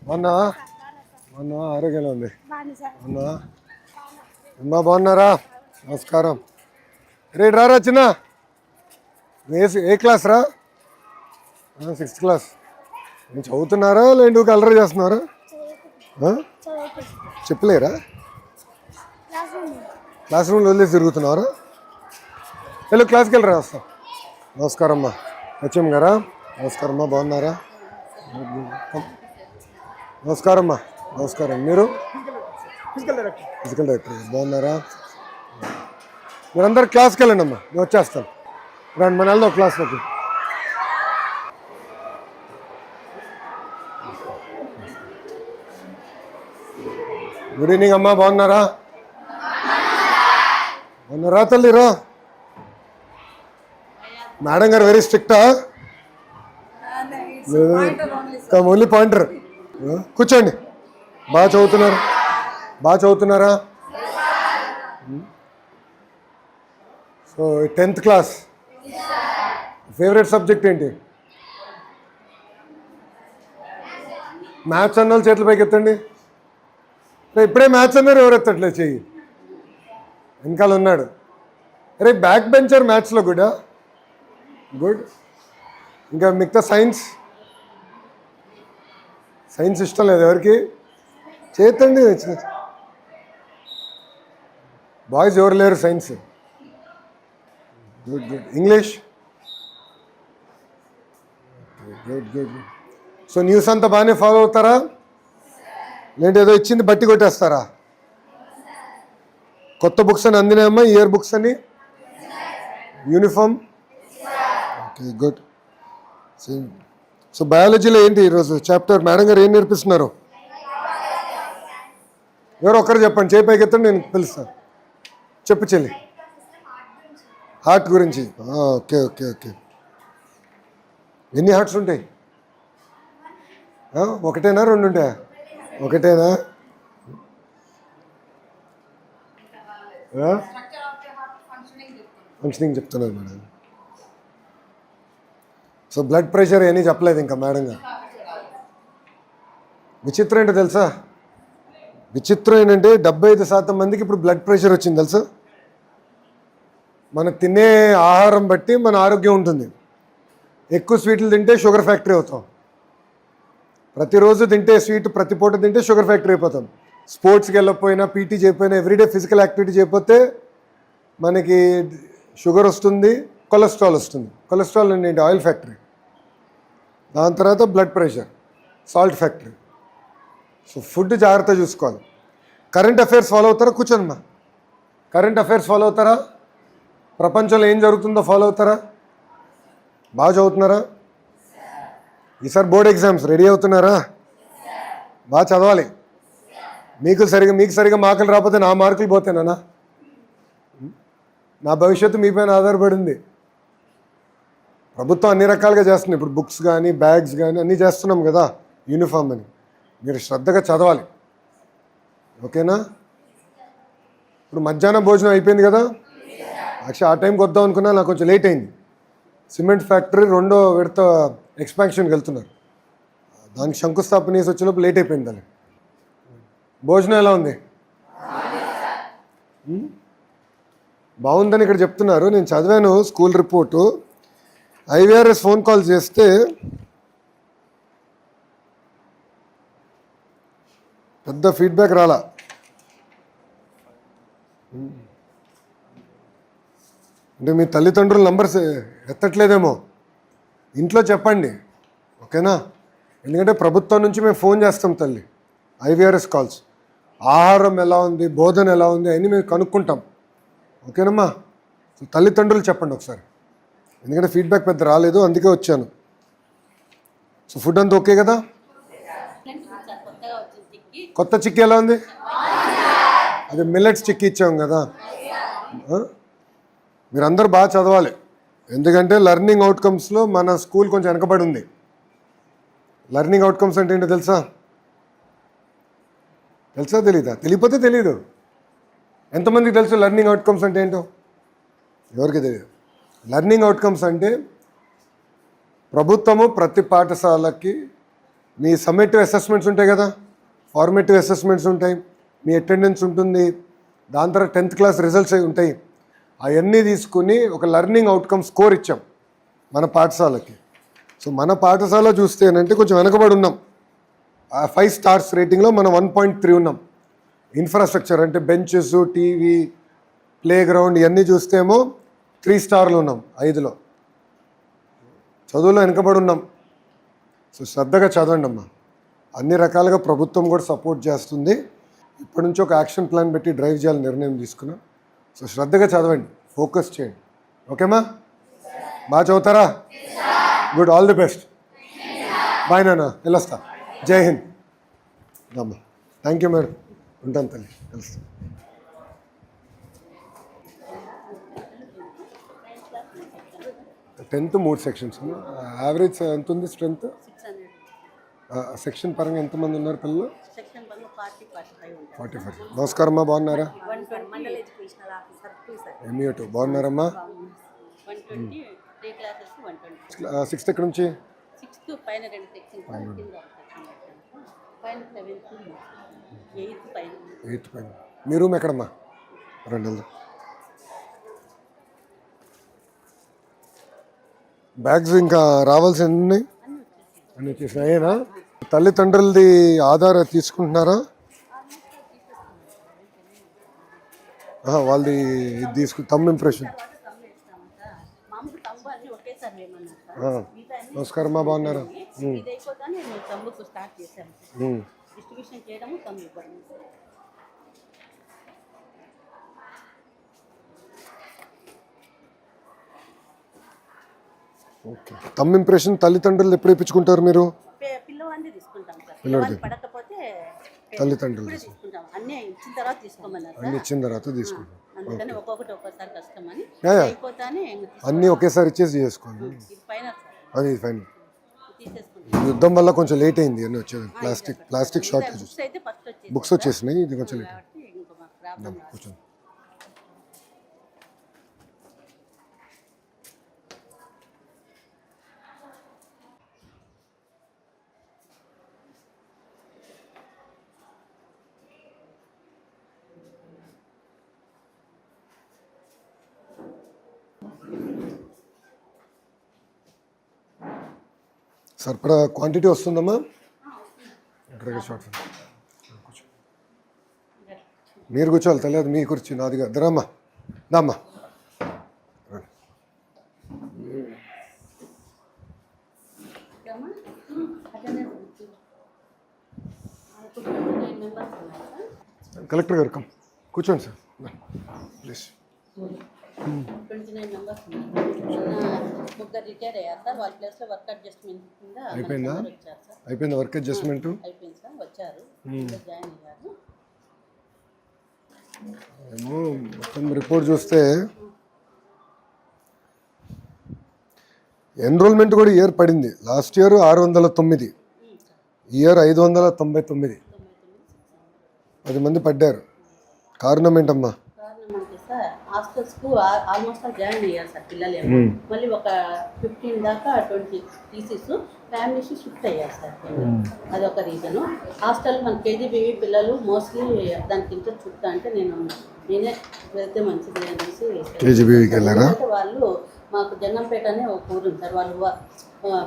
మొన్న మొన్న ఆరోగ్యంగా ఉంది మొన్న అమ్మా బాగున్నారా? నమస్కారం. రేపు రారా చిన్న. ఏ క్లాస్ రా? 6th class. నేను చదువుతున్నారా లేండి అల్లరి చేస్తున్నారా? చెప్పలేరా? క్లాస్ రూమ్లో వదిలేసి తిరుగుతున్నారా? వెళ్ళు క్లాస్కి వెళ్ళరా వస్తాం. నమస్కారం అమ్మా. హెచ్ఎం గారా? నమస్కారం అమ్మా. బాగున్నారా? నమస్కారం అమ్మా. నమస్కారం. మీరు ఫిజికల్ డైరెక్టర్ బాగున్నారా? మీరందరూ క్లాస్కి వెళ్ళండి అమ్మా, నేను వచ్చేస్తాను. రండి మన వెళ్దాం క్లాస్లోకి. గుడ్ ఈవినింగ్ అమ్మా. బాగున్నారా? బాగున్నారా తల్లిరా? మేడం గారు వెరీ స్ట్రిక్టా? Only pointer. కూర్చోండి. బాగా చదువుతున్నారు? బాగా చదువుతున్నారా? So 10th class. Favourite subject ఏంటి? మ్యాథ్స్ అన్న వాళ్ళు చేతుల పైకి ఎత్తండి. ఇప్పుడే మ్యాథ్స్ అన్నారు, ఎవరు ఎత్తట్లేదు చెయ్యి. వెనకాల ఉన్నాడు. అరే బ్యాక్ బెంచర్ మ్యాథ్స్లో కూడా గుడ్. ఇంకా మిగతా సైన్స్ ఇష్టం లేదు ఎవరికి? చేతండి. బాయ్స్ ఎవరు లేరు science. Good good. English good good. So news అంతా బాగానే ఫాలో అవుతారా? లేదంటే ఏదో ఇచ్చింది బట్టి కొట్టేస్తారా? కొత్త బుక్స్ అని అందినాయమ్మా, ఇయర్ బుక్స్ అని, యూనిఫామ్. Okay good. సో బయాలజీలో ఏంటి ఈరోజు చాప్టర్? మేడం గారు ఏం నేర్పిస్తున్నారు? ఎవరో ఒక్కరు చెప్పండి, చేయి పైకి ఎత్తండి, నేను పిలుస్తాను. చెప్పు చెల్లి. హార్ట్ గురించి. Okay okay okay. ఎన్ని హార్ట్స్ ఉంటాయి? ఒకటేనా రెండు ఉంటాయా? ఒకటేనా? ఫంక్షనింగ్ చెప్తున్నారు మేడం. సో బ్లడ్ ప్రెషర్ ఏమీ చెప్పలేదు ఇంకా మేడం గారు. విచిత్రం ఏంటో తెలుసా? విచిత్రం ఏంటంటే 75% మందికి ఇప్పుడు బ్లడ్ ప్రెషర్ వచ్చింది తెలుసా? మనం తినే ఆహారం బట్టి మన ఆరోగ్యం ఉంటుంది. ఎక్కువ స్వీట్లు తింటే షుగర్ ఫ్యాక్టరీ అవుతాం. ప్రతిరోజు తింటే స్వీట్, ప్రతి పూట తింటే షుగర్ ఫ్యాక్టరీ అయిపోతాం. స్పోర్ట్స్కి వెళ్ళకపోయినా, పీటీ చేయకపోయినా, ఎవ్రీడే ఫిజికల్ యాక్టివిటీ చేయకపోతే మనకి షుగర్ వస్తుంది, కొలెస్ట్రాల్ వస్తుంది. కొలెస్ట్రాల్ ఏంటి? Oil factory. దాని తర్వాత blood pressure, salt factory. So food జాగ్రత్త చూసుకోవాలి. కరెంట్ అఫైర్స్ ఫాలో అవుతారా? కూర్చోమ్మా. కరెంట్ అఫైర్స్ ఫాలో అవుతారా? ప్రపంచంలో ఏం జరుగుతుందో ఫాలో అవుతారా? బాగా చదువుతున్నారా? ఈసారి బోర్డ్ ఎగ్జామ్స్ రెడీ అవుతున్నారా? బాగా చదవాలి. మీకు సరిగా మార్కులు రాకపోతే నా మార్కులు పోతేనా? నా భవిష్యత్తు మీ పైన ఆధారపడింది. ప్రభుత్వం అన్ని రకాలుగా చేస్తుంది. ఇప్పుడు బుక్స్ కానీ, బ్యాగ్స్ కానీ అన్నీ చేస్తున్నాం కదా, యూనిఫామ్ అని. మీరు శ్రద్ధగా చదవాలి, ఓకేనా? ఇప్పుడు మధ్యాహ్నం భోజనం అయిపోయింది కదా. యాక్చువల్లీ ఆ టైంకి వద్దాం అనుకున్నా, నాకు కొంచెం లేట్ అయింది. సిమెంట్ ఫ్యాక్టరీ 2వ విడత ఎక్స్పాన్షన్కి వెళ్తున్నారు. దానికి శంకుస్థాపన చేసి వచ్చేలోపు లేట్ అయిపోయింది. దాన్ని భోజనం ఎలా ఉంది? బాగుందని ఇక్కడ చెప్తున్నారు. నేను చదివాను school report. IVRS phone call చేస్తే పెద్ద ఫీడ్బ్యాక్ రాలా. అంటే మీ తల్లిదండ్రుల నంబర్స్ ఎత్తట్లేదేమో. ఇంట్లో చెప్పండి, ఓకేనా? ఎందుకంటే ప్రభుత్వం నుంచి మేము ఫోన్ చేస్తాం తల్లి, ఐవీఆర్ఎస్ కాల్స్. ఆహారం ఎలా ఉంది, బోధన ఎలా ఉంది అని మేము కనుక్కుంటాం, ఓకేనమ్మా? తల్లిదండ్రులు చెప్పండి ఒకసారి, ఎందుకంటే ఫీడ్బ్యాక్ పెద్ద రాలేదు, అందుకే వచ్చాను. సో ఫుడ్ అంతా ఓకే కదా? కొత్త చిక్కీ ఎలా ఉంది? అది మిల్లెట్స్ చిక్కీ ఇచ్చాం కదా. మీరందరూ బాగా చదవాలి, ఎందుకంటే లెర్నింగ్ అవుట్కమ్స్లో మన స్కూల్ కొంచెం వెనకబడి ఉంది. లెర్నింగ్ అవుట్కమ్స్ అంటే ఏంటో తెలుసా? తెలీదా? తెలియకపోతే తెలీదు. ఎంతమందికి తెలుసు లెర్నింగ్ అవుట్కమ్స్ అంటే ఏంటో? ఎవరికి తెలియదు. లెర్నింగ్ అవుట్కమ్స్ అంటే ప్రభుత్వము ప్రతి పాఠశాలకి మీ సమ్మేటివ్ అసెస్మెంట్స్ ఉంటాయి కదా, ఫార్మేటివ్ అసెస్మెంట్స్ ఉంటాయి, మీ అటెండెన్స్ ఉంటుంది, దాని తర్వాత 10th క్లాస్ రిజల్ట్స్ ఉంటాయి. అవన్నీ తీసుకుని ఒక లెర్నింగ్ అవుట్కమ్ స్కోర్ ఇచ్చాం మన పాఠశాలకి. సో మన పాఠశాల చూస్తేనంటే కొంచెం వెనకబడి ఉన్నాం. 5 స్టార్స్ రేటింగ్లో మనం 1.3 ఉన్నాం. ఇన్ఫ్రాస్ట్రక్చర్ అంటే బెంచెస్, టీవీ, ప్లే గ్రౌండ్ ఇవన్నీ చూస్తేమో 3 స్టార్లు ఉన్నాం 5లో. చదువులో వెనకబడి ఉన్నాం. సో శ్రద్ధగా చదవండి అమ్మా. అన్ని రకాలుగా ప్రభుత్వం కూడా సపోర్ట్ చేస్తుంది. ఇప్పటి నుంచి ఒక యాక్షన్ ప్లాన్ పెట్టి డ్రైవ్ చేయాలని నిర్ణయం తీసుకున్నాం. సో శ్రద్ధగా చదవండి, ఫోకస్ చేయండి. ఓకేమా? బాగా చదువుతారా? Good, all the best. Bye నాన్న, వెళ్ళొస్తా. జై హింద్. అమ్మా థ్యాంక్ యూ మేడం, ఉంటాను తల్లి, కలుస్తాను. Tenth 3 sections. యావరేజ్ ఎంత ఉంది స్ట్రెంత్? సెక్షన్ పరంగా ఎంతమంది ఉన్నారు పిల్లలు? 45. నమస్కారం అమ్మా, బాగున్నారా? ఎంఈఓ బాగున్నారమ్మా? 6th ఎక్కడి నుంచి? 8th పైన. మీ రూమ్ ఎక్కడమ్మా? 2. బ్యాగ్స్ ఇంకా రావాల్సి ఎన్ని ఉన్నాయి? అన్నీ వచ్చేసినాయేనా? తల్లిదండ్రులది ఆధార్ తీసుకుంటున్నారా? వాళ్ళది తమ్ ఇంప్రెషన్. నమస్కారం అమ్మా, బాగున్నారా? ఓకే. తమ్ ఇంప్రెషన్ తల్లిదండ్రులు ఎప్పుడు ఇప్పించుకుంటారు మీరు? పిల్లవాడిది తల్లిదండ్రులు అన్ని ఇచ్చిన తర్వాత తీసుకుంటాం. అన్నీ ఒకేసారి ఇచ్చేసి చేసుకోండి. అది ఫైన్. యుద్ధం వల్ల కొంచెం లేట్ అయింది అన్నీ వచ్చేది. Plastic shortage. బుక్స్ వచ్చేసినాయి, ఇది కొంచెం లేట్. కూర్చోండి. సరిపడా క్వాంటిటీ వస్తుందమ్మా? షార్ట్ మీరు కూర్చోవాలి, తెలియదు మీ కుర్చీ నాదిగా. దరమ్మా, దామ్మా. కలెక్టర్ గారు కూర్చోండి సార్ ప్లీజ్. 29 మెంబర్స్ ముగ్గురు రిటైర్ అయ్యారు సార్. వాళ్ళ ప్లేస్లో వర్క్ అడ్జస్ట్మెంట్ కింద అయిపోయిందా? వచ్చారు సార్. అయిపోయింది వర్క్ అడ్జస్ట్మెంట్? అయిపోయింది సార్, వచ్చారు, జాయిన్ అయ్యారు. ఏమో మొత్తం రిపోర్ట్ చూస్తే ఎన్రోల్మెంట్ కూడా ఇయర్ పడింది. Last year 609, year 599. 10 మంది పడ్డారు. కారణం ఏంటమ్మా? సార్ హాస్టల్స్కు ఆల్మోస్ట్ జాయిన్ అయ్యారు సార్ పిల్లలు. మళ్ళీ ఒక 15 దాకా 20 టీసీస్ ఫ్యామిలీస్ షిఫ్ట్ అయ్యారు సార్. అదొక రీజను. హాస్టల్ మన కేజీబీవీ పిల్లలు మోస్ట్లీ దానికి ఇంట్రెస్ట్ చూపుతా అంటే నేనే వెళ్తే మంచిది అనేసి కేజీబీవీకి వెళ్ళారా? వాళ్ళు మాకు జంగంపేట అనే ఒక ఊరు ఉంది సార్. వాళ్ళు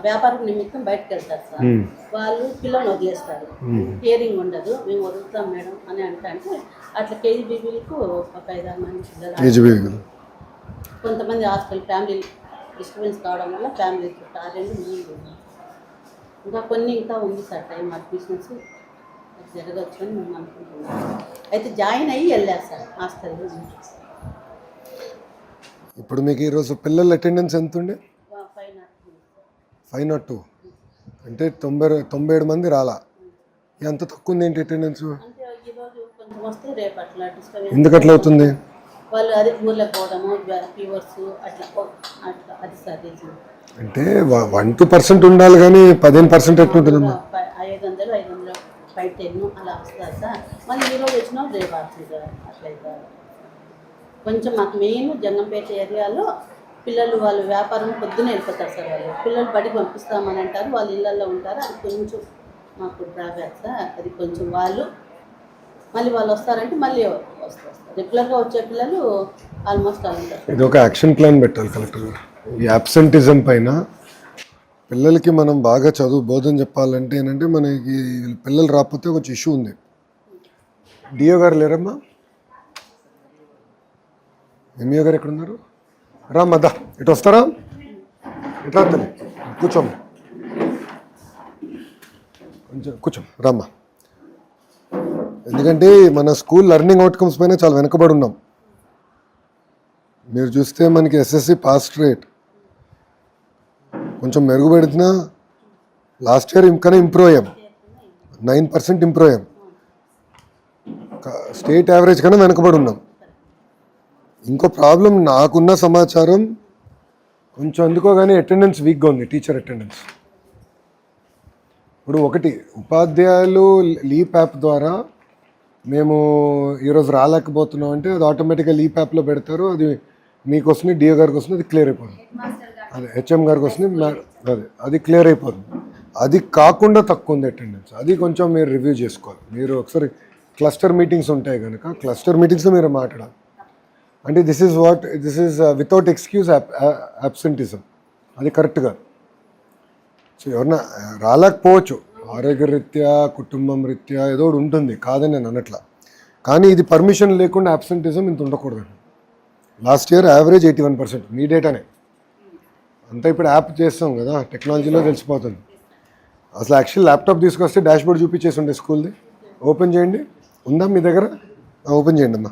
వ్యాపారం నిమిత్తం బయటకు వెళ్తారు సార్. వాళ్ళు పిల్లల్ని వదిలేస్తారు, కేరింగ్ ఉండదు. మేము వదులుతాం మేడం అని అంటే అట్లా కేజీబీబీలకు ఒక 5-6 మంది పిల్లలు. కొంతమంది హాస్టల్ ఫ్యామిలీ డిస్టర్బెన్స్ కావడం వల్ల ఫ్యామిలీ టాలెంట్ ముందు ఇంకా కొన్ని ఇంకా ఉంది సార్. టైం అడ్మిషన్స్ జరగచ్చు అని మేము అనుకుంటున్నాం. అయితే జాయిన్ అయ్యి వెళ్ళారు సార్ హాస్టల్. ఇప్పుడు మీకు ఈరోజు పిల్లల అటెండెన్స్ ఎంత ఉండే? 502. అంటే 97 మంది రాలా. ఎంత తక్కువ ఉంది ఏంటి అటెండెన్స్? ఎందుకు అట్లా అవుతుంది? వాళ్ళు అదే ఊర్లోకి పోవడము, ఫీవర్స్ అట్లా అది సార్. అంటే 1-2% ఉండాలి కానీ 15% ఎట్లుంటుందమ్మా? 500 510 అలా వస్తారు సార్. మళ్ళీ ఈరోజు వచ్చినా రేపు వస్తుంది సార్. అట్లయితే కొంచెం మాకు మెయిన్ జంగంపేట ఏరియాలో పిల్లలు వాళ్ళు వ్యాపారం పొద్దునే వెళ్ళిపోతారు సార్. వాళ్ళు పిల్లలు బడికి పంపిస్తామని అంటారు, వాళ్ళు ఇళ్ళల్లో ఉంటారు. అది కొంచెం మాకు డ్రాబ్యాక్ సార్. అది కొంచెం వాళ్ళు వస్తారంటే మళ్ళీ వస్తారు. రెగ్యులర్గా వచ్చే పిల్లలు ఆల్మోస్ట్ అలా ఉంటారు. ఇది ఒక యాక్షన్ ప్లాన్ పెట్టాలి కలెక్టర్ గారు. ఈ యాబ్సెంటిజం పైన పిల్లలకి మనం బాగా చదువు బోధన చెప్పాలంటే ఏంటంటే మనకి పిల్లలు రాకపోతే ఒక ఇష్యూ ఉంది. డిఓ గారు లేరమ్మా? ఎంఈఓ గారు ఎక్కడున్నారు? రామ్మా దా, ఇటు వస్తారా? ఇటు రాత్రి కూర్చోమ్మా, కొంచెం కూర్చోం రామ్మా. ఎందుకంటే మన స్కూల్ లెర్నింగ్ అవుట్కమ్స్ పైన చాలా వెనకబడి ఉన్నాం. మీరు చూస్తే మనకి ఎస్ఎస్సి పాస్ రేట్ కొంచెం మెరుగుపడుతున్నా లాస్ట్ ఇయర్ ఇంకా ఇంప్రూవ్ అయ్యాం, 9% ఇంప్రూవ్ అయ్యాం. స్టేట్ యావరేజ్ కన్నా వెనకబడి ఉన్నాం. ఇంకో ప్రాబ్లం నాకున్న సమాచారం కొంచెం అందుకో కానీ అటెండెన్స్ వీక్గా ఉంది, టీచర్ అటెండెన్స్. ఇప్పుడు ఒకటి ఉపాధ్యాయులు లీప్ యాప్ ద్వారా మేము ఈరోజు రాలేకపోతున్నాం అంటే అది ఆటోమేటిక్గా లీప్ యాప్లో పెడతారు. అది మీకు వస్తుంది, డిఓ గారికి వస్తుంది, అది క్లియర్ అయిపోతుంది. అదే హెచ్ఎం గారికి వస్తుంది, అది క్లియర్ అయిపోతుంది. అది కాకుండా తక్కువ ఉంది అటెండెన్స్. అది కొంచెం మీరు రివ్యూ చేసుకోవాలి. మీరు ఒకసారి క్లస్టర్ మీటింగ్స్ ఉంటాయి కనుక క్లస్టర్ మీటింగ్స్లో మీరు మాట్లాడాలి. అంటే this is without excuse absenteeism. అది కరెక్ట్గా. సో ఎవరన్నా రాలేకపోవచ్చు, ఆరోగ్య రీత్యా కుటుంబం రీత్యా ఏదో ఒకటి ఉంటుంది, కాదని నేను అనట్లా. కానీ ఇది పర్మిషన్ లేకుండా అబ్సెంటిజం ఇంత ఉండకూడదు. Last year average 81%. మీ డేటానే అంతా ఇప్పుడు యాప్ చేస్తాం కదా, టెక్నాలజీలో తెలిసిపోతుంది. అసలు యాక్చువల్ ల్యాప్టాప్ తీసుకొస్తే డాష్ బోర్డ్ చూపించేసి ఉండే స్కూల్ది. ఓపెన్ చేయండి, ఉందా మీ దగ్గర? ఓపెన్ చేయండి అమ్మా.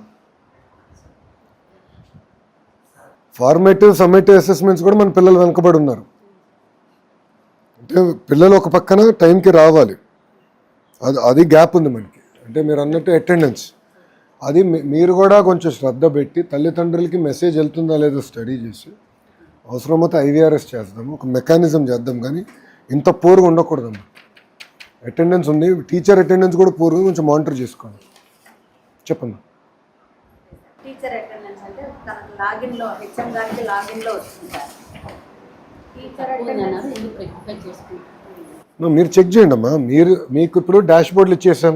ఫార్మేటివ్ సమ్మేటివ్ అసెస్మెంట్స్ కూడా మన పిల్లలు వెనకబడి ఉన్నారు. అంటే పిల్లలు ఒక పక్కన టైంకి రావాలి, అది గ్యాప్ ఉంది మనకి. అంటే మీరు అన్నట్టు అటెండెన్స్, అది మీరు కూడా కొంచెం శ్రద్ధ పెట్టి తల్లిదండ్రులకి మెసేజ్ వెళ్తుందా లేదో స్టడీ చేసి అవసరమైతే ఐవీఆర్ఎస్ చేద్దాము, ఒక మెకానిజం చేద్దాం. కానీ ఇంత పూర్గా ఉండకూడదమ్మా. అటెండెన్స్ ఉంది, టీచర్ అటెండెన్స్ కూడా పూర్గా కొంచెం మానిటర్ చేసుకోండి. చెప్పండి. టీచర్ అటెండెన్స్ అంటే తనకు లాగిన్లో హెచ్ఎం గారికి లాగిన్లో వస్తుంది. టీచర్ అటెండెన్స్ మీరు చెక్ చేయండి అమ్మా. మీకు ఇప్పుడు డాష్ బోర్డులు ఇచ్చేసాం,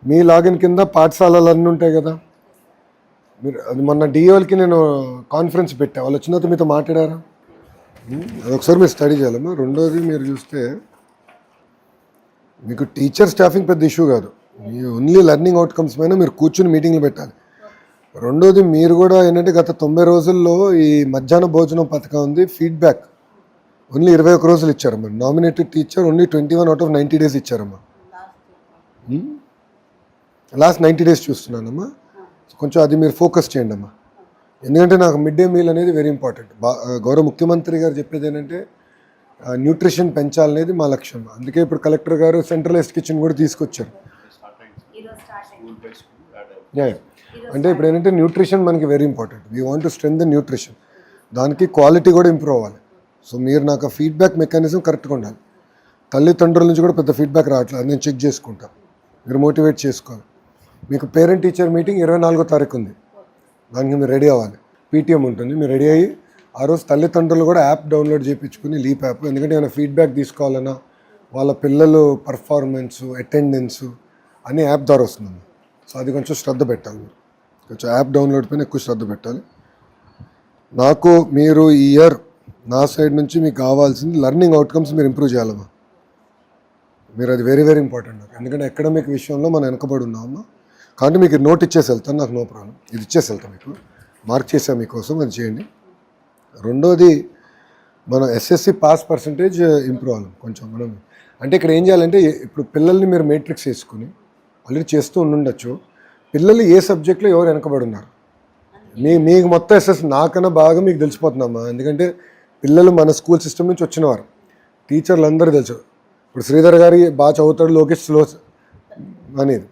మీ లాగిన్ కింద పాఠశాలలు అన్నీ ఉంటాయి కదా. మీరు అది మొన్న డిఓలకి నేను కాన్ఫరెన్స్ పెట్టా, వాళ్ళు వచ్చిన తర్వాత మీతో మాట్లాడారా? అది ఒకసారి మీరు స్టడీ చేయాలమ్మా. రెండోది మీరు చూస్తే మీకు టీచర్ స్టాఫింగ్ పెద్ద ఇష్యూ కాదు, మీ ఓన్లీ లెర్నింగ్ అవుట్కమ్స్ పైన మీరు కూర్చుని మీటింగ్లు పెట్టాలి. రెండోది మీరు కూడా ఏంటంటే గత 90 రోజుల్లో ఈ మధ్యాహ్న భోజనం పథకం ఉంది, ఫీడ్బ్యాక్ ఓన్లీ 21 రోజులు ఇచ్చారమ్మా. Nominated teacher only 21 out of 90 days ఇచ్చారమ్మా. లాస్ట్ 90 days చూస్తున్నానమ్మా. కొంచెం అది మీరు ఫోకస్ చేయండి అమ్మా. ఎందుకంటే నాకు మిడ్ డే మీల్ అనేది వెరీ ఇంపార్టెంట్. గౌరవ ముఖ్యమంత్రి గారు చెప్పేది ఏంటంటే న్యూట్రిషన్ పెంచాలనేది మా లక్ష్యం. అందుకే ఇప్పుడు కలెక్టర్ గారు సెంట్రలైజ్డ్ కిచెన్ కూడా తీసుకొచ్చారు. అంటే ఇప్పుడు ఏంటంటే న్యూట్రిషన్ మనకి very important. We want to strengthen nutrition, దానికి క్వాలిటీ కూడా ఇంప్రూవ్ అవ్వాలి. సో మీరు నాకు ఆ ఫీడ్బ్యాక్ మెకానిజం కరెక్ట్గా ఉండాలి. తల్లిదండ్రుల నుంచి కూడా పెద్ద ఫీడ్బ్యాక్ రావట్లేదు, నేను చెక్ చేసుకుంటాను. మీరు మోటివేట్ చేసుకోవాలి. మీకు పేరెంట్ టీచర్ మీటింగ్ 24వ తారీఖు ఉంది, దానికి మీరు రెడీ అవ్వాలి. పీటీఎం ఉంటుంది, మీరు రెడీ అయ్యి ఆ రోజు తల్లిదండ్రులు కూడా యాప్ డౌన్లోడ్ చేయించుకుని లీప్ యాప్. ఎందుకంటే ఏమైనా ఫీడ్బ్యాక్ తీసుకోవాలన్నా వాళ్ళ పిల్లలు పర్ఫార్మెన్సు అటెండెన్సు అన్నీ యాప్ ద్వారా వస్తుంది. సో అది కొంచెం శ్రద్ధ పెట్టాలి. మీరు కొంచెం యాప్ డౌన్లోడ్ పైన ఎక్కువ శ్రద్ధ పెట్టాలి. నాకు మీరు ఈ ఇయర్ నా సైడ్ నుంచి మీకు కావాల్సింది లెర్నింగ్ అవుట్కమ్స్ మీరు ఇంప్రూవ్ చేయాలమ్మా. మీరు అది వెరీ వెరీ ఇంపార్టెంట్ నాకు. ఎందుకంటే అకాడమిక్ విషయంలో మనం వెనకబడి ఉన్నామమ్మా. కాబట్టి మీకు నోట్ ఇచ్చేసి వెళ్తాను, నాకు నో ప్రాబ్లం. ఇది ఇచ్చేసి వెళ్తాను, మీకు మార్క్ చేసాను మీకోసం, అది చేయండి. రెండోది మనం ఎస్ఎస్సి పాస్ పర్సంటేజ్ ఇంప్రూవ్ అవ్వాలి కొంచెం. మనం అంటే ఇక్కడ ఏం చేయాలంటే ఇప్పుడు పిల్లల్ని మీరు మేట్రిక్స్ వేసుకుని ఆల్రెడీ చేస్తూ ఉండుండొచ్చు. పిల్లలు ఏ సబ్జెక్ట్లో ఎవరు వెనకబడి ఉన్నారు మీకు మొత్తం ఎస్ఎస్ నాకన్నా బాగా మీకు తెలిసిపోతుందమ్మా. ఎందుకంటే పిల్లలు మన స్కూల్ సిస్టమ్ నుంచి వచ్చినవారు, టీచర్లు అందరూ తెలుసు. ఇప్పుడు శ్రీధర్ గారి బాగా చదువుతాడు, లోకేష్ స్లో అనేది.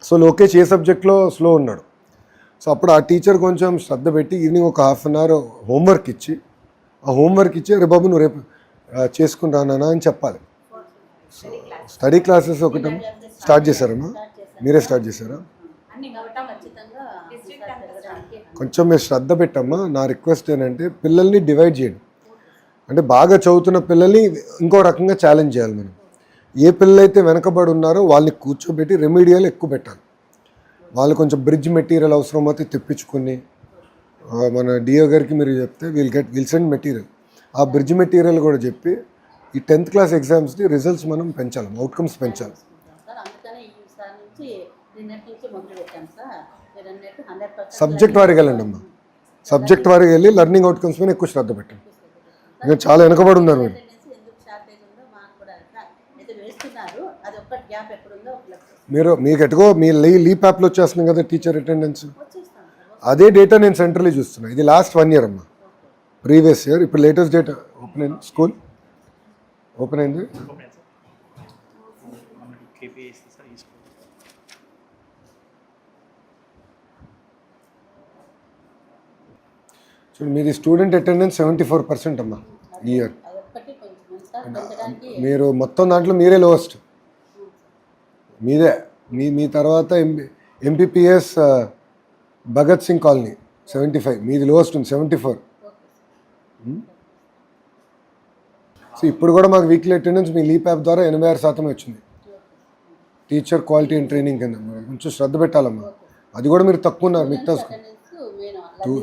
సో లోకేష్ ఏ సబ్జెక్ట్లో స్లో ఉన్నాడు. సో అప్పుడు ఆ టీచర్ కొంచెం శ్రద్ధ పెట్టి ఈవినింగ్ ఒక హాఫ్ అన్ అవర్ హోంవర్క్ ఇచ్చి, ఆ హోంవర్క్ ఇచ్చి రే బాబు నువ్వు రేపు చేసుకుని రానా అని చెప్పాలి. స్టడీ క్లాసెస్ ఒకటి స్టార్ట్ చేశారమ్మా, మీరే స్టార్ట్ చేశారా? కొంచెం మీరు శ్రద్ధ పెట్టమ్మా. నా రిక్వెస్ట్ ఏంటంటే పిల్లల్ని డివైడ్ చేయండి. అంటే బాగా చదువుతున్న పిల్లల్ని ఇంకో రకంగా ఛాలెంజ్ చేయాలి మనం. ఏ పిల్లలైతే వెనకబడి ఉన్నారో వాళ్ళని కూర్చోబెట్టి రెమెడియల్ ఎక్కువ పెట్టాలి. వాళ్ళు కొంచెం బ్రిడ్జ్ మెటీరియల్ అవసరమైతే తెప్పించుకొని మన డిఓ గారికి మీరు చెప్తే విల్ సెండ్ మెటీరియల్. ఆ బ్రిడ్జ్ మెటీరియల్ కూడా చెప్పి ఈ 10th క్లాస్ ఎగ్జామ్స్ని రిజల్ట్స్ మనం పెంచాలి, అవుట్కమ్స్ పెంచాలి. సార్ అందుకనే ఈసారి నుంచి నిన్నటి నుంచి మొదలు పెట్టాను సార్. మీరు అన్నట్టు 100% సబ్జెక్ట్ వారికి వెళ్ళండి అమ్మా, సబ్జెక్ట్ వారికి వెళ్ళి లెర్నింగ్ అవుట్కమ్స్ మీద ఎక్కువ శ్రద్ధ పెట్టండి. ఇంకా చాలా వెనకబడి ఉన్నారు మీరు. ఎందుకు షార్టేజ్ ఉందో మాకు కూడా అయితే వేస్తున్నారు. అది ఒక్కటి గ్యాప్ ఎక్కడుందో మీకు ఎటుకో మీ లీప్ యాప్లో వచ్చేస్తున్నాయి కదా టీచర్ అటెండెన్స్, వచ్చేస్తాను సార్. అదే డేటా నేను సెంట్రల్లీ చూస్తున్నాను. ఇది లాస్ట్ 1 year అమ్మా, ప్రీవియస్ ఇయర్. ఇప్పుడు లేటెస్ట్ డేటా ఓపెన్ అయింది, స్కూల్ ఓపెన్ అయింది. చూడండి మీది స్టూడెంట్ అటెండెన్స్ 74% అమ్మా ఈ ఇయర్. అదొక్కటి కొంచెం సార్ పెంచడానికి మీరు మొత్తం దాంట్లో మీరే లోవెస్ట్, మీదే. మీ తర్వాత ఎంపీపీఎస్ భగత్ సింగ్ కాలనీ 75, మీది లోవెస్ట్ ఉంది 74. సో ఇప్పుడు కూడా మాకు వీక్లీ అటెండెన్స్ మీ లీప్ యాప్ ద్వారా 86% వచ్చింది. టీచర్ క్వాలిటీ అండ్ ట్రైనింగ్ కింద కొంచెం శ్రద్ధ పెట్టాలమ్మా. అది కూడా మీరు తక్కువ ఉన్నారు మిగతా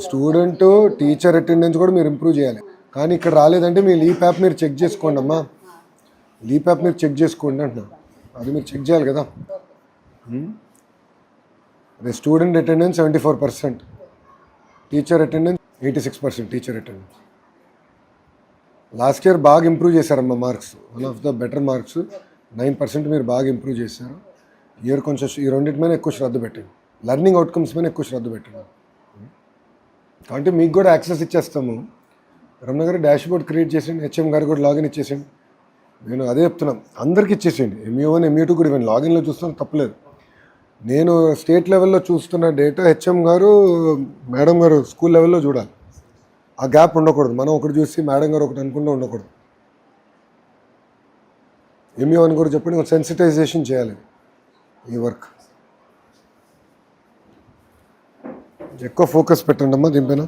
స్టూడెంట్ టీచర్ అటెండెన్స్ కూడా మీరు ఇంప్రూవ్ చేయాలి. కానీ ఇక్కడ రాలేదంటే మీ లీప్ యాప్ మీరు చెక్ చేసుకోండి అమ్మా, లీప్ యాప్ మీరు చెక్ చేసుకోండి అంటున్నా. అది మీరు చెక్ చేయాలి కదా. అదే student attendance 74%, teacher attendance 86%. Teacher attendance last year బాగా ఇంప్రూవ్ చేశారమ్మా marks, one of the better marks 9% మీరు బాగా ఇంప్రూవ్ చేశారు. ఇయర్ కొంచెం ఈ రెండింటి మీద ఎక్కువ శ్రద్ధ పెట్టండి, లెర్నింగ్ అవుట్కమ్స్ మీద ఎక్కువ శ్రద్ధ పెట్టండి. కాబట్టి మీకు కూడా యాక్సెస్ ఇచ్చేస్తాము. రమణ గారు డాష్ బోర్డ్ క్రియేట్ చేసేయండి, హెచ్ఎం గారు కూడా లాగిన్ ఇచ్చేసేయండి. నేను అదే చెప్తున్నాను, అందరికీ ఇచ్చేసేయండి. MU1 MU2 కూడా ఇవ్వండి, లాగిన్లో చూస్తాను తప్పలేదు. నేను స్టేట్ లెవెల్లో చూస్తున్న డేటా హెచ్ఎం గారు మేడం గారు స్కూల్ లెవెల్లో చూడాలి. ఆ గ్యాప్ ఉండకూడదు. మనం ఒకటి చూసి మేడం గారు ఒకటి అనుకుంటూ ఉండకూడదు. MU1 కూడా చెప్పండి, సెన్సిటైజేషన్ చేయాలి ఈ వర్క్. ఎక్కువ ఫోకస్ పెట్టండి అమ్మా దీనిపైన.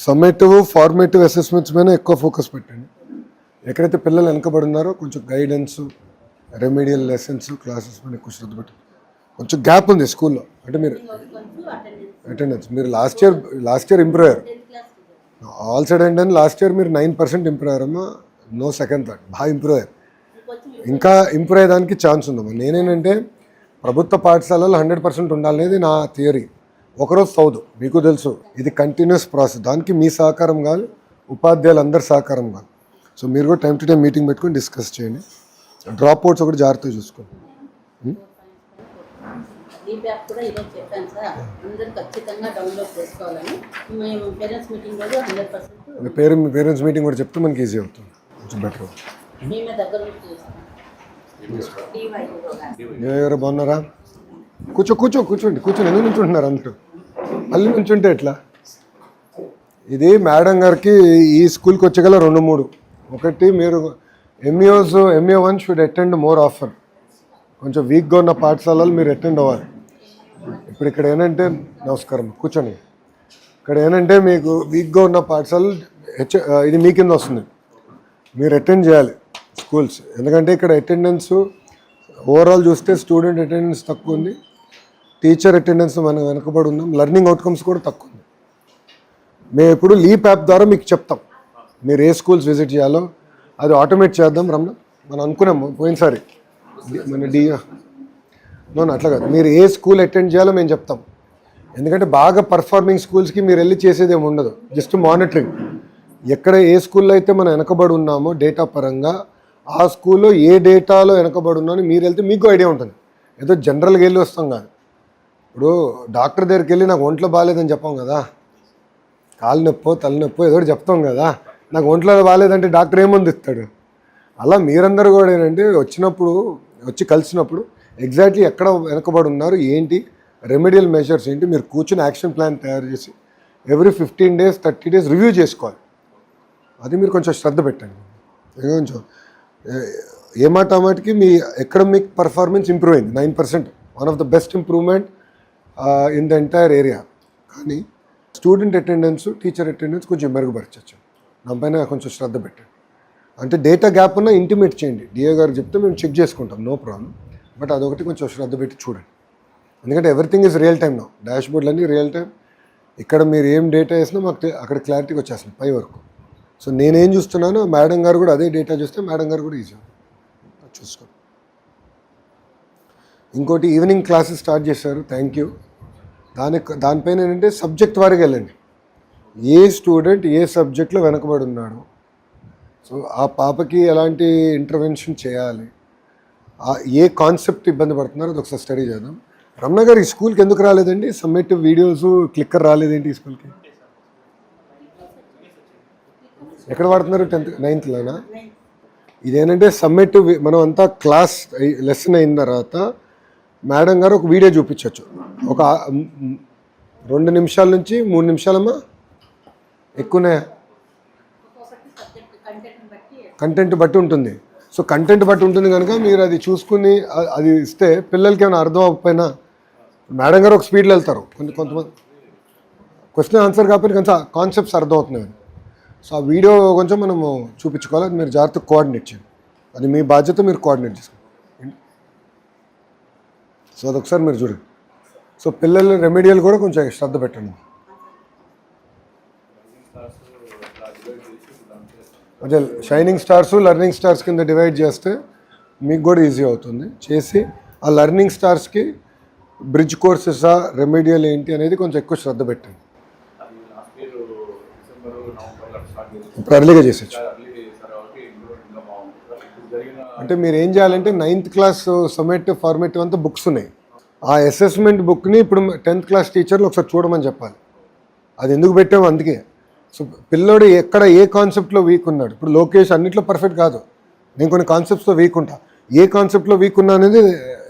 సమ్మేటివ్ ఫార్మేటివ్ అసెస్మెంట్స్ పైన ఎక్కువ ఫోకస్ పెట్టండి. ఎక్కడైతే పిల్లలు వెనకబడి ఉన్నారో కొంచెం గైడెన్స్, రెమెడియల్ లెసన్స్, క్లాసెస్ పైన ఎక్కువ శ్రద్ధ పెట్టండి. కొంచెం గ్యాప్ ఉంది స్కూల్లో. అంటే మీరు అటెండెన్స్ మీరు లాస్ట్ ఇయర్ ఇంప్రూవ్ అయ్యారు. All side and last year మీరు 9% ఇంప్రూవ్ అయ్యారమ్మా. నో సెకండ్ థాట్, బాగా ఇంప్రూవ్ అయ్యారు. ఇంకా ఇంప్రూవ్ అయ్యేదానికి ఛాన్స్ ఉందమ్మా. నేనేంటంటే ప్రభుత్వ పాఠశాలలో 100% ఉండాలనేది నా థియరీ. ఒకరోజు చదువు, మీకు తెలుసు ఇది కంటిన్యూస్ ప్రాసెస్. దానికి మీ సహకారం కావాలి, ఉపాధ్యాయులు అందరి సహకారం కావాలి. సో మీరు కూడా టైం టు టైం మీటింగ్ పెట్టుకొని డిస్కస్ చేయండి. డ్రాప్ అవుట్స్ ఒకటి జాగ్రత్తగా చూసుకోండి. లీప్ యాప్ కూడా ఈరోజు చెప్పాను సార్, అందరూ ఖచ్చితంగా డౌన్లోడ్ చేసుకోవాలని. మేము పేరెంట్స్ మీటింగ్ రోజు 100% పేరెంట్స్ మీటింగ్ కూడా చెప్తే మనకి ఈజీ అవుతుంది, కొంచెం బెటర్. మేమే దగ్గర నుంచి చేస్తాం. ఎవరు బాగున్నారా? కూర్చోండి. ఎందుకు నుంచుంటున్నారు అంటూ మళ్ళీ నుంచుంటే ఎట్లా? ఇది మేడం గారికి ఈ స్కూల్కి వచ్చేగల 2-3. ఒకటి మీరు MU1 should attend more offer. కొంచెం వీక్గా ఉన్న పాఠశాలలు మీరు అటెండ్ అవ్వాలి. ఇప్పుడు ఇక్కడ ఏంటంటే నమస్కారం, కూర్చోండి. ఇక్కడ ఏంటంటే మీకు వీక్గా ఉన్న పాఠశాలలు ఇది మీ కింద వస్తుంది, మీరు అటెండ్ చేయాలి స్కూల్స్. ఎందుకంటే ఇక్కడ అటెండెన్స్ ఓవరాల్ చూస్తే స్టూడెంట్ అటెండెన్స్ తక్కువ ఉంది, టీచర్ అటెండెన్స్ మనం వెనకబడి ఉన్నాం, లెర్నింగ్ అవుట్కమ్స్ కూడా తక్కువ ఉంది. మేము ఇప్పుడు లీప్ యాప్ ద్వారా మీకు చెప్తాం మీరు ఏ స్కూల్స్ విజిట్ చేయాలో. అది ఆటోమేట్ చేద్దాం రమణ, మనం అనుకున్నాము పోయినసారి మన అట్లా కాదు. మీరు ఏ స్కూల్ అటెండ్ చేయాలో మేము చెప్తాం. ఎందుకంటే బాగా పర్ఫార్మింగ్ స్కూల్స్కి మీరు వెళ్ళి చేసేది ఏమి ఉండదు, జస్ట్ మానిటరింగ్. ఎక్కడ ఏ స్కూల్లో అయితే మనం వెనకబడి ఉన్నామో డేటా పరంగా, ఆ స్కూల్లో ఏ డేటాలో వెనకబడి ఉన్నామో మీరు వెళ్తే మీకు ఐడియా ఉంటుంది. ఏదో జనరల్గా వెళ్ళి వస్తాం కాదు. ఇప్పుడు డాక్టర్ దగ్గరికి వెళ్ళి నాకు ఒంట్లో బాగాలేదని చెప్పాం కదా, కాలు నొప్పో తలనొప్పో ఏదో చెప్తాం కదా. నాకు ఒంట్లో బాగాలేదంటే డాక్టర్ ఏముంది ఇస్తాడు. అలా మీరందరూ కూడా ఏంటంటే వచ్చి కలిసినప్పుడు ఎగ్జాక్ట్లీ ఎక్కడ వెనకబడి ఉన్నారు, ఏంటి రెమెడియల్ మెజర్స్ ఏంటి, మీరు కూర్చుని యాక్షన్ ప్లాన్ తయారు చేసి ఎవ్రీ 15 days 30 days రివ్యూ చేసుకోవాలి. అది మీరు కొంచెం శ్రద్ధ పెట్టండి. కొంచెం ఏమాటకి మీ అకాడమిక్ పర్ఫార్మెన్స్ ఇంప్రూవ్ అయింది 9%, one of the best improvement in the entire area. కానీ స్టూడెంట్ అటెండెన్స్, టీచర్ అటెండెన్స్ కొంచెం మెరుగుపరచచ్చు. దానిపైన కొంచెం శ్రద్ధ పెట్టండి. అంటే డేటా గ్యాప్ ఉన్నా ఇంటిమేట్ చేయండి, డిఏ గారు చెప్తే మేము చెక్ చేసుకుంటాం, నో ప్రాబ్లం. బట్ అదొకటి కొంచెం శ్రద్ధ పెట్టి చూడండి, ఎందుకంటే everything is real time no, dash బోర్డ్లన్నీ రియల్ టైం. ఇక్కడ మీరు ఏం డేటా వేసినా మాకు అక్కడ క్లారిటీగా వచ్చేస్తుంది పై వరకు. సో నేనేం చూస్తున్నానో మేడం గారు కూడా అదే డేటా చూస్తే మేడం గారు కూడా ఈజీ చూసుకోండి. ఇంకోటి ఈవినింగ్ క్లాసెస్ స్టార్ట్ చేశారు, థ్యాంక్ యూ. దానిపైన ఏంటంటే సబ్జెక్ట్ వారికి వెళ్ళండి, ఏ స్టూడెంట్ ఏ సబ్జెక్ట్లో వెనకబడి ఉన్నాడు, సో ఆ పాపకి ఎలాంటి ఇంటర్వెన్షన్ చేయాలి, ఏ కాన్సెప్ట్ ఇబ్బంది పడుతున్నారో అది ఒకసారి స్టడీ చేద్దాం. రమణ గారు ఈ స్కూల్కి ఎందుకు రాలేదండి? సమ్మేటివ్ వీడియోస్ క్లిక్కర్ రాలేదేంటి ఈ స్కూల్కి? ఎక్కడ వాడుతున్నారు? 10th 9thలోనా? ఇదేంటంటే సమ్మేటివ్, మనం అంతా క్లాస్ లెసన్ అయిన తర్వాత మేడం గారు ఒక వీడియో చూపించవచ్చు, ఒక 2 నిమిషాల నుంచి 3 నిమిషాలమ్మా, ఎక్కువనే కంటెంట్ బట్టి ఉంటుంది. సో కంటెంట్ బట్టి ఉంటుంది కనుక మీరు అది చూసుకుని అది ఇస్తే పిల్లలకి ఏమైనా అర్థం అవ్వకపోయినా మేడం గారు ఒక స్పీడ్లో వెళ్తారు, కొంతమంది క్వశ్చన్ ఆన్సర్ కాకపోతే కొంచెం కాన్సెప్ట్స్ అర్థం అవుతున్నాయి. సో ఆ వీడియో కొంచెం మనము చూపించుకోవాలి, అది మీరు జాగ్రత్తగా కోఆర్డినేట్ చేయండి, అది మీ బాధ్యత, మీరు కోఆర్డినేట్ చేసుకోండి. సో అదొకసారి మీరు చూడండి. సో పిల్లలు రెమెడియల్ కూడా కొంచెం శ్రద్ధ పెట్టండి. అదే షైనింగ్ స్టార్స్ లెర్నింగ్ స్టార్స్ కింద డివైడ్ చేస్తే మీకు కూడా ఈజీ అవుతుంది. చేసి ఆ లెర్నింగ్ స్టార్స్కి బ్రిడ్జ్ కోర్సెసా రెమెడియల్ ఏంటి అనేది కొంచెం ఎక్కువ శ్రద్ధ పెట్టండి. ఇప్పుడు అర్లీగా చేసేచ్చు. అంటే మీరు ఏం చేయాలంటే 9th క్లాస్ సమ్మేటివ్ ఫార్మేటివ్ అంతా బుక్స్ ఉన్నాయి, ఆ అసెస్మెంట్ బుక్ని ఇప్పుడు 10th క్లాస్ టీచర్లు ఒకసారి చూడమని చెప్పాలి. అది ఎందుకు పెట్టాము అందుకే. సో పిల్లోడు ఎక్కడ ఏ కాన్సెప్ట్లో వీక్ ఉన్నాడు, ఇప్పుడు లోకేష్ అన్నింటిలో పర్ఫెక్ట్ కాదు, నేను కొన్ని కాన్సెప్ట్స్లో వీక్ ఉంటా, ఏ కాన్సెప్ట్లో వీక్ ఉన్నా అనేది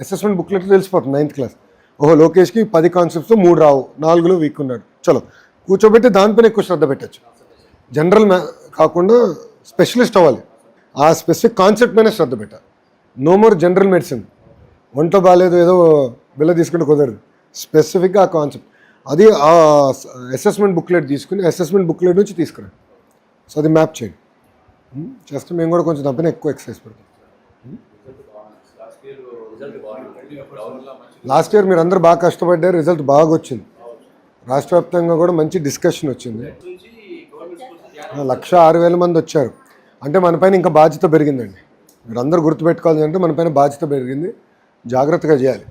అసెస్మెంట్ బుక్లెట్లో తెలిసిపోతుంది 9th క్లాస్. ఓహో లోకేష్కి 10 కాన్సెప్ట్స్ 3 రావు, 4లో వీక్ ఉన్నాడు, చలో కూర్చోబెట్టి దానిపైన ఎక్కువ శ్రద్ధ పెట్టచ్చు. జనరల్ కాకుండా స్పెషలిస్ట్ అవ్వాలి, ఆ స్పెసిఫిక్ కాన్సెప్ట్ పైన శ్రద్ధ పెట్టాలి. నో మోర్ జనరల్ మెడిసిన్, ఒంట్లో బాగాలేదు ఏదో బిల్ల తీసుకుంటే కుదరదు, స్పెసిఫిక్గా ఆ కాన్సెప్ట్ అది ఆ అసెస్మెంట్ బుక్లెట్ తీసుకుని అసెస్మెంట్ బుక్లెట్ నుంచి తీసుకురండి. సో అది మ్యాప్ చేయండి, చేస్తే మేము కూడా కొంచెం దానిపైన ఎక్కువ ఎక్సర్సైజ్ పెడతాం. లాస్ట్ ఇయర్ మీరు అందరూ బాగా కష్టపడ్డారు, రిజల్ట్ బాగా వచ్చింది, రాష్ట్ర వ్యాప్తంగా కూడా మంచి డిస్కషన్ వచ్చింది. 106,000 మంది వచ్చారు, అంటే మన పైన ఇంకా బాధ్యత పెరిగిందండి. మీరు అందరూ గుర్తుపెట్టుకోవాలి అంటే మన పైన బాధ్యత పెరిగింది, జాగ్రత్తగా చేయాలి,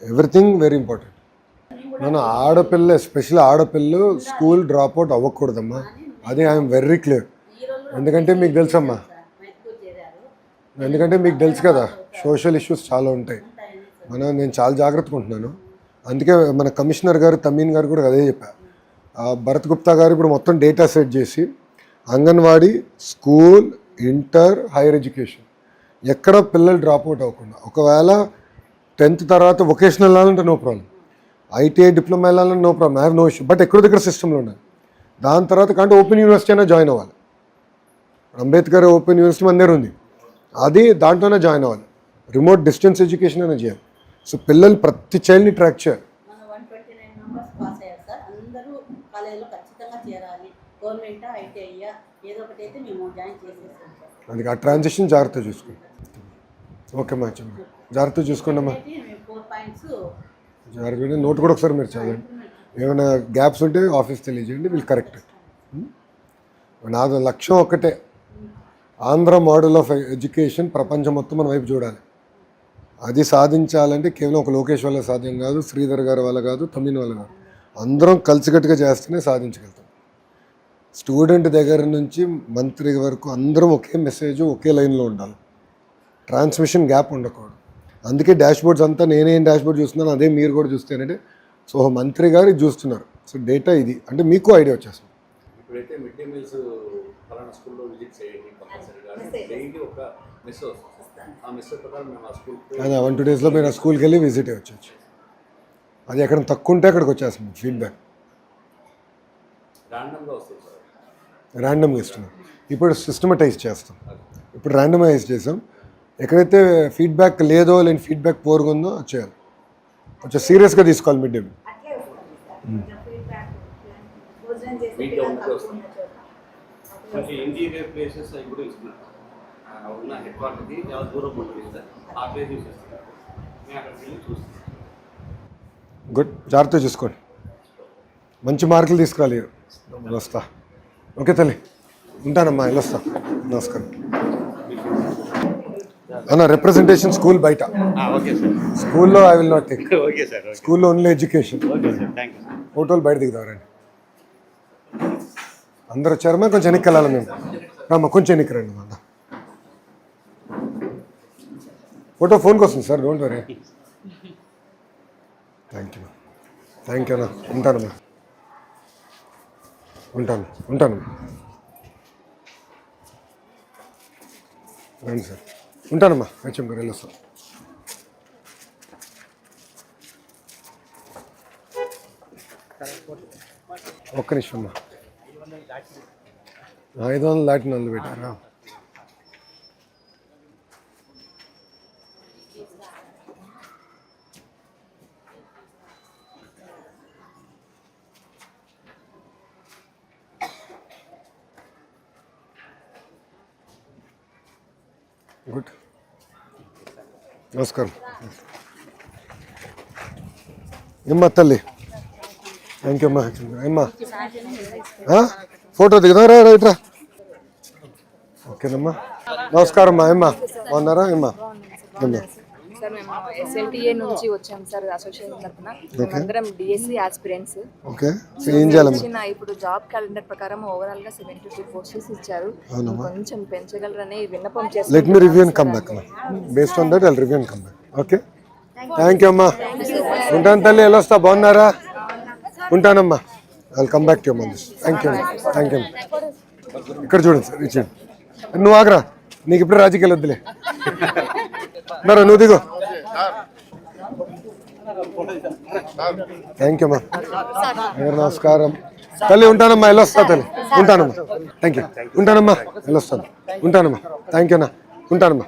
ఎవ్రీథింగ్ వెరీ ఇంపార్టెంట్. మన ఆడపిల్ల ఎస్పెషల్లీ ఆడపిల్లలు స్కూల్ డ్రాప్అవుట్ అవ్వకూడదమ్మా, అది ఐఎమ్ వెరీ క్లియర్. ఎందుకంటే మీకు తెలుసమ్మా, ఎందుకంటే మీకు తెలుసు కదా సోషల్ ఇష్యూస్ చాలా ఉంటాయి, నేను చాలా జాగ్రత్తగా ఉంటున్నాను. అందుకే మన కమిషనర్ గారు తమీన్ గారు కూడా అదే చెప్పారు. భరత్ గుప్తా గారు ఇప్పుడు మొత్తం డేటా సెట్ చేసి anganwadi, school, inter, higher education ఎక్కడ పిల్లలు డ్రాప్అవుట్ అవ్వకుండా, ఒకవేళ 10th తర్వాత వొకేషనల్ వెళ్ళాలంటే నో ప్రాబ్లం, ఐటీఐ డిప్లొమా వెళ్ళాలంటే no problem, I have no issue, but ఎక్కడో దగ్గర సిస్టంలో ఉండాలి. దాని తర్వాత కంటే ఓపెన్ యూనివర్సిటీ అయినా జాయిన్ అవ్వాలి, అంబేద్కర్ ఓపెన్ యూనివర్సిటీ మన దగ్గర ఉంది, అది దాంట్లోనే జాయిన్ అవ్వాలి, రిమోట్ డిస్టెన్స్ ఎడ్యుకేషన్ అయినా చేయాలి. సో పిల్లలు ప్రతి చైల్డ్ని ట్రాక్ చేయాలి. 129 మెంబర్స్ పాస్ అయ్యారు సార్, అందరూ కాలేజీలో ఖచ్చితంగా చేరాలి, గవర్నమెంట్ ఐటీఐ ఏదో ఒకటి అయితే మేము జాయిన్ చేసేస్తాం సార్. అందుకే ఆ ట్రాన్సిషన్ జాగ్రత్త చూసుకోండి. ఓకే మ్యాచ్ జాగ్రత్త చూసుకోండి అమ్మా, 4 పాయింట్స్ జాగ్రత్త. నోట్ కూడా ఒకసారి మీరు చదవండి, ఏమైనా గ్యాప్స్ ఉంటే ఆఫీస్ తెలియజేయండి, వీళ్ళు కరెక్ట్. నాది లక్ష్యం ఒక్కటే, ఆంధ్ర మోడల్ ఆఫ్ ఎడ్యుకేషన్ ప్రపంచం మొత్తం మన వైపు చూడాలి. అది సాధించాలంటే కేవలం ఒక లోకేష్ వల్ల సాధ్యం కాదు, శ్రీధర్ గారి వల్ల కాదు, తమిళ వల్ల కాదు, అందరం కలిసికట్టుగా చేస్తేనే సాధించగలుగుతాం. స్టూడెంట్ దగ్గర నుంచి మంత్రి వరకు అందరం ఒకే మెసేజ్ ఒకే లైన్లో ఉండాలి, ట్రాన్స్మిషన్ గ్యాప్ ఉండకూడదు. అందుకే డాష్ బోర్డ్స్ అంతా నేనేం డాష్ బోర్డ్ చూస్తున్నాను అదే మీరు కూడా చూస్తేనంటే, సో మంత్రి గారు ఇది చూస్తున్నారు, సో డేటా ఇది అంటే మీకు ఐడియా వచ్చేస్తుంది. ఇప్పుడైతే మిడ్ డే మీల్స్ ఫలానా స్కూల్లో విజిట్ చేయండి కంపల్సరీగా, డైలీ ఒక మెస్ వస్తుంది, ఆ మెస్ ప్రకారం మేము ఆ స్కూల్కి అదే 1-2 డేస్లో మీరు ఆ స్కూల్కి వెళ్ళి విజిట్ వచ్చేచ్చు. అది ఎక్కడ తక్కువ ఉంటే అక్కడికి వచ్చేస్తుంది ఫీడ్బ్యాక్, ర్యాండమ్గా వస్తుంది సార్, ర్యాండమ్గా ఇస్తున్నాం. ఇప్పుడు సిస్టమటైజ్ చేస్తాం, ఇప్పుడు ర్యాండమైజ్ చేసాం. ఎక్కడైతే ఫీడ్బ్యాక్ లేదో లేని ఫీడ్బ్యాక్ పోరుగా ఉందో అది చేయాలి, కొంచెం సీరియస్గా తీసుకోవాలి మిడ్ డే మీల్. అట్లే వస్తుంది సార్, ఫీడ్బ్యాక్ భోజనం చేసే పిల్లలు తక్కువ ఉన్న చోట కొంచెం ఇంటీరియర్ ప్లేసెస్ అవి కూడా ఇస్తున్నారు. ఉన్న హెడ్ క్వార్టర్కి చాలా దూరం ఉంటుంది కదా, ఆ ప్లేస్ చూసేస్తున్నారు. మేము అక్కడికి వెళ్ళి చూస్తాం. గుడ్, జాగ్రత్త చూసుకోండి, మంచి మార్కులు తీసుకురాలి. వస్తా. ఓకే తల్లి, ఉంటానమ్మా, వెళ్ళొస్తా. నమస్కారం అన్న. రిప్రజెంటేషన్ స్కూల్ బయట, ఓకే సార్. స్కూల్లో I will not take. Okay sir. స్కూల్లో only education. Okay sir, thank you sir. ఫోటోలు బయట దిగుతారండి. అందరూ వచ్చారమ్మా, కొంచెం వెనక్కి వెళ్ళాలి మేము. రామ్మా, కొంచెం వెనక్కి రండి అమ్మా. ఫోటో ఫోన్కి వస్తుంది sir, don't worry. Thank you అన్న. ఉంటానమ్మా, ఉంటాను. రండి సార్, ఉంటానమ్మా. హెచ్ఎం గారు వెళ్ళొస్తాం. ఒక్క నిమిషం అమ్మా. 500 దాటి నన్ను పెట్టారా? గుడ్, నమస్కారం. ఏమ్మా తల్లి, థ్యాంక్ యూ అమ్మా. ఏమ్మా ఫోటో దిగుదారా? రైట్రా. ఓకేనమ్మా, నమస్కారం అమ్మా. ఏమ్మా బాగున్నారా? ఏమ్మా సార్, మేము SLTA నుంచి వచ్చాం సార్, అసోసియేషన్ తరఫున. మేమందరం DSC ఆస్పిరెంట్స్. ఓకే, ఏం చేయాలమ్మా? ఇప్పుడు జాబ్ క్యాలెండర్ ప్రకారం ఓవరాల్ గా 72 పోస్టెస్ ఇచ్చారు. కొంచెం పెంచగలరని విన్నపం చేస్తాం. Let me review and come back అమ్మా. Based on that I'll review and come back. Okay, thank you అమ్మా. ఉంటాను తల్లి, వెళ్ళొస్తా. బాగున్నారా? ఉంటానమ్మా. I'll come back to you మంది. Thank you. ఇక్కడ చూడండి సార్, ఇచ్చేయండి. నువ్వు ఆగరా, నీకు ఇప్పుడు రాజకీయాలు వద్దులే. నరా, నువ్వు దిగు. థ్యాంక్ యూ అమ్మా. నమస్కారం తల్లి, ఉంటానమ్మా, వెళ్ళొస్తా తల్లి. ఉంటానమ్మా, థ్యాంక్ యూ. ఉంటానమ్మా, వెళ్ళొస్తాను. ఉంటానమ్మా, థ్యాంక్ యూ అన్న. ఉంటానమ్మా.